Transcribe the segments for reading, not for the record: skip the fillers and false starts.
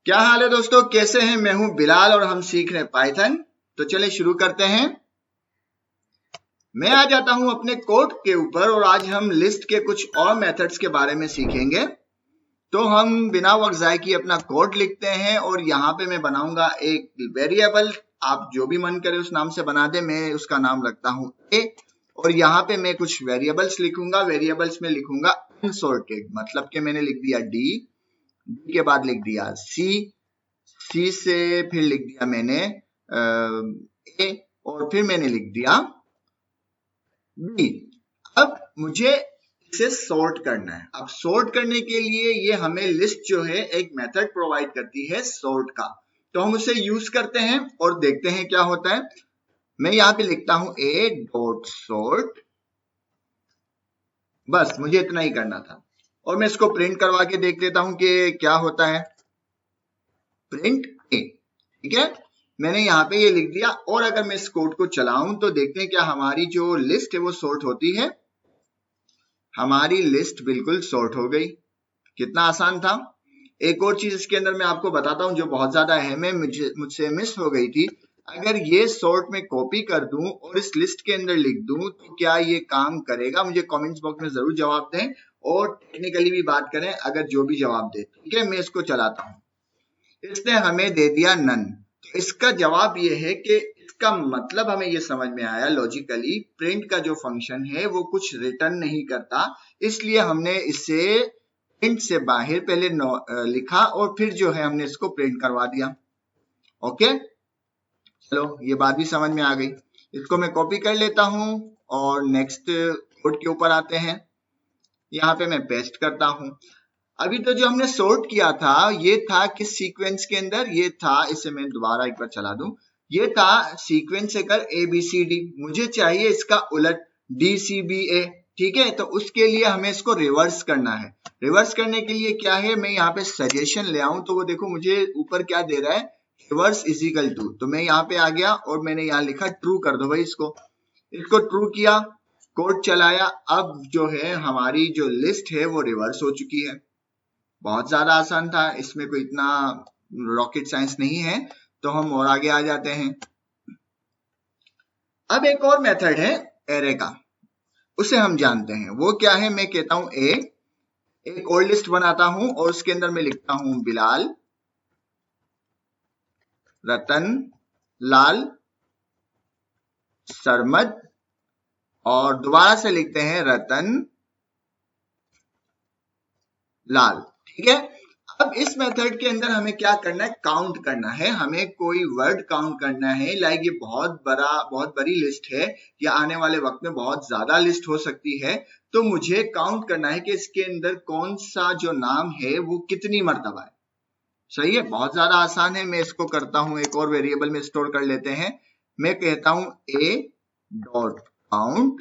क्या हाल है दोस्तों, कैसे हैं? मैं हूं बिलाल और हम सीख रहे हैं पाइथन। तो चलिए शुरू करते हैं। मैं आ जाता हूं अपने कोड के ऊपर और आज हम लिस्ट के कुछ और मेथड्स के बारे में सीखेंगे। तो हम बिना वक्त ज़ाय किए अपना कोड लिखते हैं और यहाँ पे मैं बनाऊंगा एक वेरिएबल। आप जो भी मन करे उस नाम से बना दे, मैं उसका नाम रखता हूं ए। और यहाँ पे मैं कुछ वेरिएबल्स लिखूंगा। वेरिएबल्स में लिखूंगा अनसॉर्टेड, मतलब कि मैंने लिख दिया डी के बाद लिख दिया सी से फिर लिख दिया मैंने ए और फिर मैंने लिख दिया बी। अब मुझे इसे सॉर्ट करना है। अब सॉर्ट करने के लिए ये हमें लिस्ट जो है एक मेथड प्रोवाइड करती है सॉर्ट का, तो हम उसे यूज करते हैं और देखते हैं क्या होता है। मैं यहाँ पे लिखता हूं ए डॉट सॉर्ट, बस मुझे इतना ही करना था और मैं इसको प्रिंट करवा के देख लेता हूं कि क्या होता है। प्रिंट ए, ठीक है, मैंने यहाँ पे ये लिख दिया। और अगर मैं इस कोड को चलाऊं तो देखते हैं क्या हमारी जो लिस्ट है वो सॉर्ट होती है। हमारी लिस्ट बिल्कुल सॉर्ट हो गई। कितना आसान था। एक और चीज इसके अंदर मैं आपको बताता हूं जो बहुत ज्यादा अहम है, मुझसे मिस हो गई थी। अगर ये सॉर्ट में कॉपी कर दूं और इस लिस्ट के अंदर लिख दूं तो क्या ये काम करेगा? मुझे कमेंट्स बॉक्स में जरूर जवाब दें और टेक्निकली भी बात करें अगर जो भी जवाब दे। ठीक है, मैं इसको चलाता हूं। इसने हमें दे दिया नन। तो इसका जवाब ये है कि इसका मतलब हमें ये समझ में आया लॉजिकली, प्रिंट का जो फंक्शन है वो कुछ रिटर्न नहीं करता, इसलिए हमने इसे प्रिंट से बाहर पहले लिखा और फिर जो है हमने इसको प्रिंट करवा दिया। ओके, चलो ये बात भी समझ में आ गई। इसको मैं कॉपी कर लेता हूं और नेक्स्ट कोड के ऊपर आते हैं। यहाँ पे मैं पेस्ट करता हूं। अभी तो जो हमने सॉर्ट किया था ये था किस सीक्वेंस के अंदर? ये था, इसे मैं दोबारा एक बार चला दूं, ये था सीक्वेंस अगर ABCD। मुझे चाहिए इसका उलट DCBA। ठीक है, तो उसके लिए हमें इसको रिवर्स करना है। रिवर्स करने के लिए क्या है, मैं यहाँ पे सजेशन ले आऊं तो वो देखो मुझे ऊपर क्या दे रहा है, रिवर्स इज इक्वल टू। तो मैं यहाँ पे आ गया और मैंने यहाँ लिखा ट्रू कर दो भाई। इसको ट्रू किया, कोड चलाया। अब जो है हमारी जो लिस्ट है वो रिवर्स हो चुकी है। बहुत ज्यादा आसान था, इसमें कोई इतना रॉकेट साइंस नहीं है। तो हम और आगे आ जाते हैं। अब एक और मेथड है एरे का, उसे हम जानते हैं। वो क्या है, मैं कहता हूं ए, एक और लिस्ट बनाता हूं और उसके अंदर मैं लिखता हूं बिलाल, रतन, लाल, सरमद और दोबारा से लिखते हैं रतन, लाल। ठीक है, अब इस मेथड के अंदर हमें क्या करना है, काउंट करना है। हमें कोई वर्ड काउंट करना है। लाइक ये बहुत बड़ी लिस्ट है, या आने वाले वक्त में बहुत ज्यादा लिस्ट हो सकती है। तो मुझे काउंट करना है कि इसके अंदर कौन सा जो नाम है वो कितनी मर्तबा है। सही है, बहुत ज्यादा आसान है। मैं इसको करता हूं, एक और वेरिएबल में स्टोर कर लेते हैं। मैं कहता हूं a डॉट काउंट।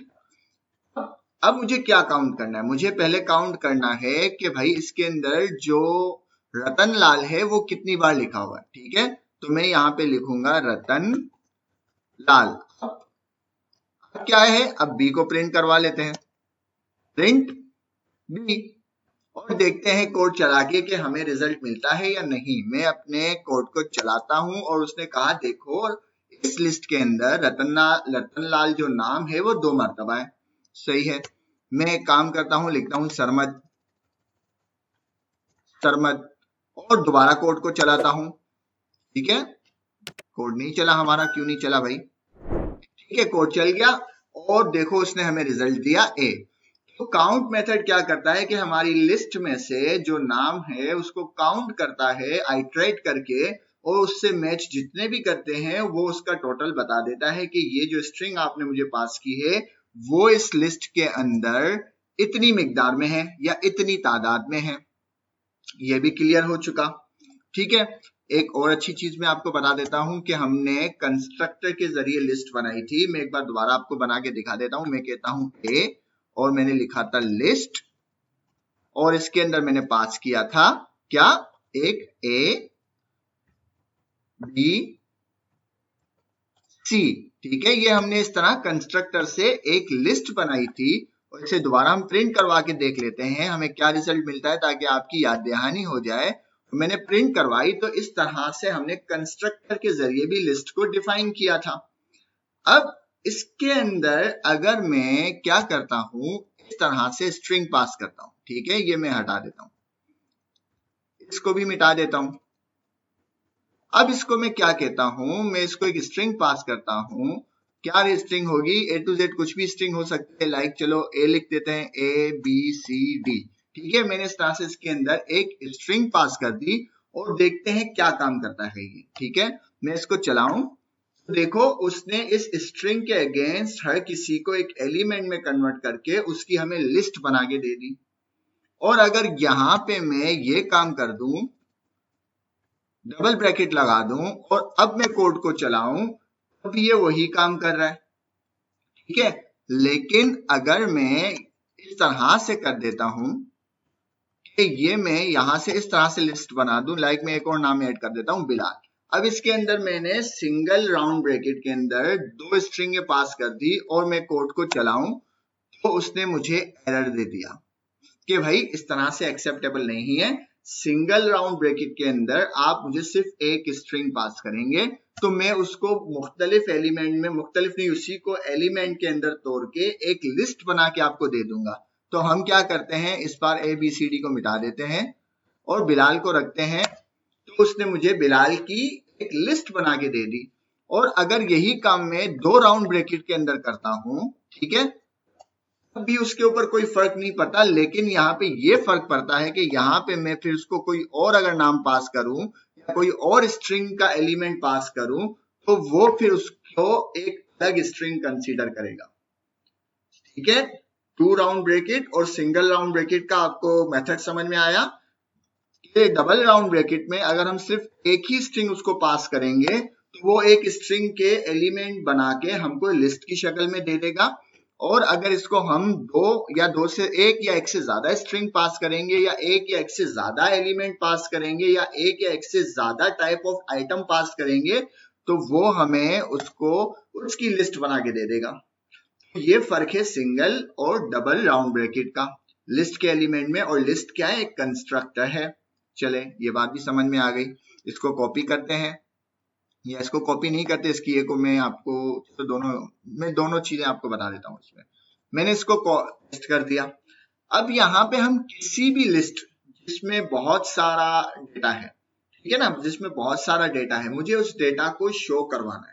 अब मुझे क्या काउंट करना है? मुझे पहले काउंट करना है कि भाई इसके अंदर जो रतन लाल है वो कितनी बार लिखा हुआ है। ठीक है, तो मैं यहाँ पे लिखूंगा रतन लाल। अब क्या है, अब बी को प्रिंट करवा लेते हैं, प्रिंट बी, और देखते हैं कोड चला के कि हमें रिजल्ट मिलता है या नहीं। मैं अपने कोड को चलाता हूं और उसने कहा देखो इस लिस्ट के अंदर रतन लाल जो नाम है वो 2 मरतबा है। सही है, मैं एक काम करता हूं, लिखता हूं सरमद और दोबारा कोड को चलाता हूं। ठीक है, कोड नहीं चला हमारा, क्यों नहीं चला भाई? ठीक है, कोड चल गया और देखो उसने हमें रिजल्ट दिया ए। तो काउंट मेथड क्या करता है कि हमारी लिस्ट में से जो नाम है उसको काउंट करता है आइटरेट करके, और उससे मैच जितने भी करते हैं वो उसका टोटल बता देता है कि ये जो स्ट्रिंग आपने मुझे पास की है वो इस लिस्ट के अंदर इतनी मिकदार में है या इतनी तादाद में है। ये भी क्लियर हो चुका। ठीक है, एक और अच्छी चीज मैं आपको बता देता हूं कि हमने कंस्ट्रक्टर के जरिए लिस्ट बनाई थी। मैं एक बार दोबारा आपको बना के दिखा देता हूं। मैं कहता हूं ए और मैंने लिखा था लिस्ट और इसके अंदर मैंने पास किया था क्या, एक ए बी सी। ठीक है, ये हमने इस तरह कंस्ट्रक्टर से एक लिस्ट बनाई थी और इसे दोबारा हम प्रिंट करवा के देख लेते हैं हमें क्या रिजल्ट मिलता है, ताकि आपकी याद दहानी हो जाए मैंने प्रिंट करवाई तो इस तरह से हमने कंस्ट्रक्टर के जरिए भी लिस्ट को डिफाइन किया था। अब इसके अंदर अगर मैं क्या करता हूं, इस तरह से स्ट्रिंग पास करता हूं, ठीक है, ये मैं हटा देता हूं, इसको भी मिटा देता हूं। अब इसको मैं क्या कहता हूं, मैं इसको एक स्ट्रिंग पास करता हूं। क्या स्ट्रिंग होगी, ए टू जेड कुछ भी स्ट्रिंग हो सकती है, लाइक चलो ए लिख देते हैं, ए बी सी डी, ठीक है। मैंने इस तरह से इसके अंदर एक स्ट्रिंग पास कर दी और देखते हैं क्या काम करता है ये, ठीक है। मैं इसको चलाऊं, देखो उसने इस स्ट्रिंग के अगेंस्ट हर किसी को एक एलिमेंट में कन्वर्ट करके उसकी हमें लिस्ट बना के दे दी। और अगर यहां पे मैं ये काम कर दूं, डबल ब्रैकेट लगा दूं और अब मैं कोड को चलाऊं, अब ये वही काम कर रहा है, ठीक है। लेकिन अगर मैं इस तरह से कर देता हूं कि ये मैं यहां से इस तरह से लिस्ट बना दूं, लाइक मैं एक और नाम ऐड कर देता हूं, बिलाल। अब इसके अंदर मैंने सिंगल राउंड ब्रैकेट के अंदर 2 स्ट्रिंग पास कर दी और मैं कोड को चलाऊं तो उसने मुझे एरर दे दिया कि भाई इस तरह से एक्सेप्टेबल नहीं है। सिंगल राउंड ब्रैकेट के अंदर आप मुझे सिर्फ एक स्ट्रिंग पास करेंगे तो मैं उसको मुख्तलिफ एलिमेंट में, मुख्तलिफ नहीं, उसी को एलिमेंट के अंदर तोड़ के एक लिस्ट बना के आपको दे दूंगा। तो हम क्या करते हैं, इस बार ए बी सी डी को मिटा देते हैं और बिलाल को रखते हैं। तो उसने मुझे बिलाल की एक लिस्ट बना के दे दी। और अगर यही काम मैं 2 राउंड ब्रैकेट के अंदर करता हूं, ठीक है, तब भी उसके ऊपर कोई फर्क नहीं पड़ता। लेकिन यहाँ पे ये फर्क पड़ता है कि यहाँ पे मैं फिर उसको कोई और अगर नाम पास करूं या कोई और स्ट्रिंग का एलिमेंट पास करूं तो वो फिर उसको एक अलग स्ट्रिंग कंसीडर करेगा, ठीक है। 2 राउंड ब्रैकेट और सिंगल राउंड ब्रैकेट का आपको मेथड समझ में आया। डबल राउंड ब्रैकेट में अगर हम सिर्फ एक ही स्ट्रिंग उसको पास करेंगे तो वो एक स्ट्रिंग के एलिमेंट बना के हमको लिस्ट की शक्ल में दे देगा। और अगर इसको हम 2 से 1 या 1 से ज्यादा स्ट्रिंग पास करेंगे या 1 या 1 से ज्यादा एलिमेंट पास करेंगे या 1 या 1 से ज्यादा टाइप ऑफ आइटम पास करेंगे तो वो हमें उसको उसकी लिस्ट बना के दे देगा। ये फर्क है सिंगल और डबल राउंड ब्रैकेट का लिस्ट के एलिमेंट में। और लिस्ट क्या है, एक कंस्ट्रक्टर है। चले, ये बात भी समझ में आ गई। इसको कॉपी करते हैं या इसको कॉपी नहीं करते, इसकी एक मैं आपको तो दोनों चीजें आपको बता देता हूँ। इसमें मैंने इसको पेस्ट कर दिया। अब यहाँ पे हम किसी भी लिस्ट जिसमें बहुत सारा डेटा है, ठीक है ना, जिसमें बहुत सारा डेटा है, मुझे उस डेटा को शो करवाना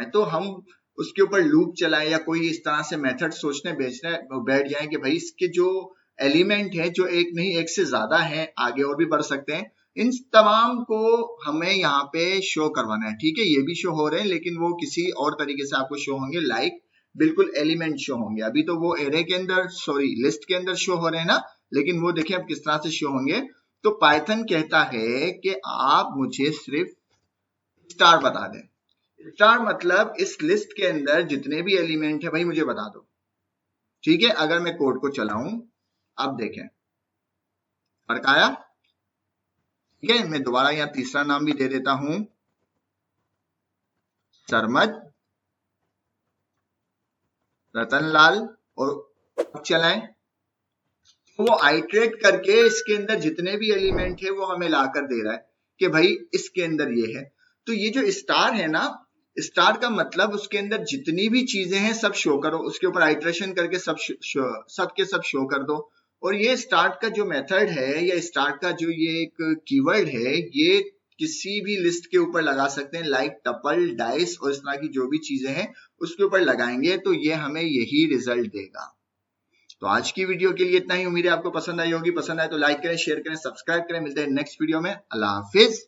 है, तो हम उसके ऊपर लूप चलाएं या कोई इस तरह से मेथड सोचने बैठ जाए कि भाई इसके जो एलिमेंट है, जो एक नहीं 1 से ज्यादा है, आगे और भी बढ़ सकते हैं, इन तमाम को हमें यहाँ पे शो करवाना है, ठीक है। ये भी शो हो रहे हैं लेकिन वो किसी और तरीके से आपको शो होंगे, लाइक बिल्कुल एलिमेंट शो होंगे। अभी तो वो एरे के अंदर, लिस्ट के अंदर शो हो रहे हैं ना, लेकिन वो देखिए अब किस तरह से शो होंगे। तो पाइथन कहता है कि आप मुझे सिर्फ स्टार बता दें। स्टार मतलब इस लिस्ट के अंदर जितने भी एलिमेंट है भाई मुझे बता दो, ठीक है। अगर मैं कोड को चलाऊं, अब देखें फर्क आया, ठीक है। मैं दोबारा यहाँ तीसरा नाम भी दे देता हूं, सरमद रतनलाल, और चलाएं तो वो आइटरेट करके इसके अंदर जितने भी एलिमेंट है वो हमें लाकर दे रहा है कि भाई इसके अंदर ये है। तो ये जो स्टार है ना, स्टार का मतलब उसके अंदर जितनी भी चीजें हैं सब शो करो, उसके ऊपर आइटरेशन करके सब के सब शो कर दो। और ये स्टार्ट का जो मेथड है या स्टार्ट का जो ये एक कीवर्ड है, ये किसी भी लिस्ट के ऊपर लगा सकते हैं, लाइक टपल, डाइस और इस तरह की जो भी चीजें हैं उसके ऊपर लगाएंगे तो ये हमें यही रिजल्ट देगा। तो आज की वीडियो के लिए इतना ही। उम्मीद है आपको पसंद आई होगी। पसंद आए तो लाइक करें, शेयर करें, सब्सक्राइब करें। मिलते हैं नेक्स्ट वीडियो में। अल्लाह हाफिज।